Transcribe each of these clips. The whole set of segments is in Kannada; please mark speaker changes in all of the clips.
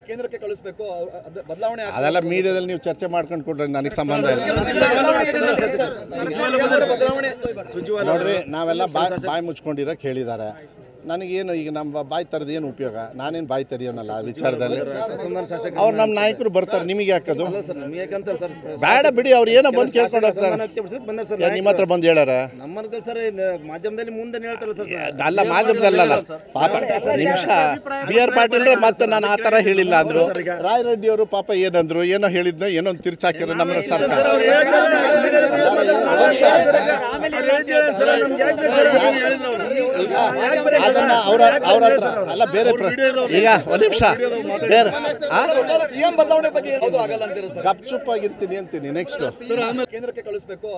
Speaker 1: ಕೇಂದ್ರಕ್ಕೆ ಕಳಿಸಬೇಕು ಬದಲಾವಣೆ
Speaker 2: ಅದೆಲ್ಲ ಮೀಡಿಯಾದಲ್ಲಿ ನೀವು ಚರ್ಚೆ ಮಾಡ್ಕೊಂಡು ಕೊಡ್ರಿ, ನನಗೆ ಸಂಬಂಧ ಇಲ್ಲ. ನೋಡ್ರಿ, ನಾವೆಲ್ಲ ಬಾಯಿ ಮುಚ್ಕೊಂಡಿರೋಕೆ ಹೇಳಿದ್ದಾರೆ. ನನಗೇನು ಈಗ ನಮ್ಮ ಬಾಯಿ ತರದು ಏನು ಉಪಯೋಗ? ನಾನೇನು ಬಾಯಿ ತೆರೆಯೋನಲ್ಲ ಆ ವಿಚಾರದಲ್ಲಿ. ಅವ್ರು ನಮ್ಮ ನಾಯಕರು ಬರ್ತಾರೆ, ನಿಮಗೆ ಯಾಕದು ಬೇಡ ಬಿಡಿ. ಅವ್ರು ಏನೋ ಬಂದು ಕೇಳ್ಕೊಂಡು ಹೋಗ್ತಾರೆ. ನಿಮ್ಮ ಹತ್ರ ಬಂದು ಹೇಳ್ಯಾರ?
Speaker 1: ಮಾಧ್ಯಮದಲ್ಲಿ ಮುಂದೆ
Speaker 2: ಅಲ್ಲ, ಮಾಧ್ಯಮದಲ್ಲ ಪಾಪ. ನಿಮಿಷ ಬಿ ಆರ್ ಪಾಟೀಲ್ರೆ ಮತ್ತೆ ನಾನು ಆ ಥರ ಹೇಳಿಲ್ಲ ಅಂದರು. ರಾಯ್ ರೆಡ್ಡಿ ಅವರು ಪಾಪ ಏನಂದ್ರು, ಏನೋ ಹೇಳಿದ್ನ ಏನೋ ತಿರ್ಚಾಕಿರೋ ನಮ್ಮ ಸರ್ಕಾರ. ಈಗ ಅದನ್ನ ಅವ್ರ ಹತ್ರ ಅಲ್ಲ, ಬೇರೆ ಈಗ ಒಂದು ನಿಮಿಷ ಬೇರೆ ಗಪ್ಚುಪ್ಪಾಗಿರ್ತೀನಿ ಅಂತೀನಿ. ನೆಕ್ಸ್ಟ್
Speaker 1: ಕೇಂದ್ರಕ್ಕೆ ಕಳಿಸಬೇಕು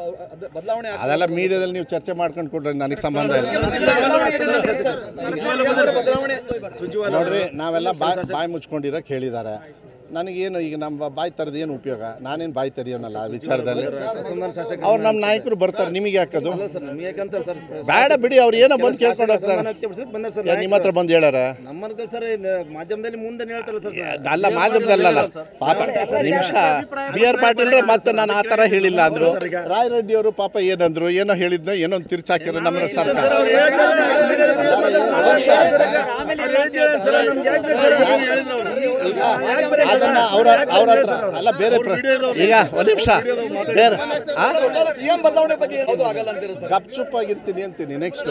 Speaker 1: ಬದಲಾವಣೆ
Speaker 2: ಅದೆಲ್ಲ ಮೀಡಿಯಾದಲ್ಲಿ ನೀವು ಚರ್ಚೆ ಮಾಡ್ಕೊಂಡು ಕೊಡ್ರಿ, ನನಗೆ ಸಂಬಂಧ ಇಲ್ಲ. ನೋಡ್ರಿ, ನಾವೆಲ್ಲ ಬಾಯಿ ಮುಚ್ಕೊಂಡಿರೋಕೆ ಹೇಳಿದ್ದಾರೆ. ನನಗೇನು ಈಗ ನಮ್ಮ ಬಾಯಿ ತರದು ಏನು ಉಪಯೋಗ? ನಾನೇನು ಬಾಯಿ ತೆರೆಯೋನಲ್ಲ ಆ ವಿಚಾರದಲ್ಲಿ. ಅವ್ರು ನಮ್ಮ ನಾಯಕರು ಬರ್ತಾರೆ, ನಿಮಗೆ ಯಾಕದು ಬೇಡ ಬಿಡಿ. ಅವ್ರು ಏನೋ ಬಂದು ಕೇಳ್ಕೊಂಡು ಹೋಗ್ತಾರೆ. ನಿಮ್ಮ ಹತ್ರ ಬಂದು ಹೇಳ್ಯಾರ?
Speaker 1: ಮಾಧ್ಯಮದಲ್ಲಿ ಮುಂದೆ
Speaker 2: ಅಲ್ಲ, ಮಾಧ್ಯಮದಲ್ಲ ಪಾಪ. ನಿಮಿಷ ಬಿ ಆರ್ ಪಾಟೀಲ್ರೆ ಮತ್ತೆ ನಾನು ಆ ಥರ ಹೇಳಿಲ್ಲ ಅಂದರು. ರಾಯ್ ರೆಡ್ಡಿ ಅವರು ಪಾಪ ಏನಂದ್ರು, ಏನೋ ಹೇಳಿದ್ನ ಏನೋ ತಿರ್ಚಾಕಿರೋ ನಮ್ಮ ಸರ್ಕಾರ. ಈಗ ಅದನ್ನ ಅವ್ರ ಹತ್ರ ಅಲ್ಲ, ಬೇರೆ ಈಗ ಒಂದು ನಿಮಿಷ ಬೇರೆ ಗಪ್ಚುಪ್ಪಾಗಿರ್ತೀನಿ ಅಂತೀನಿ. ನೆಕ್ಸ್ಟ್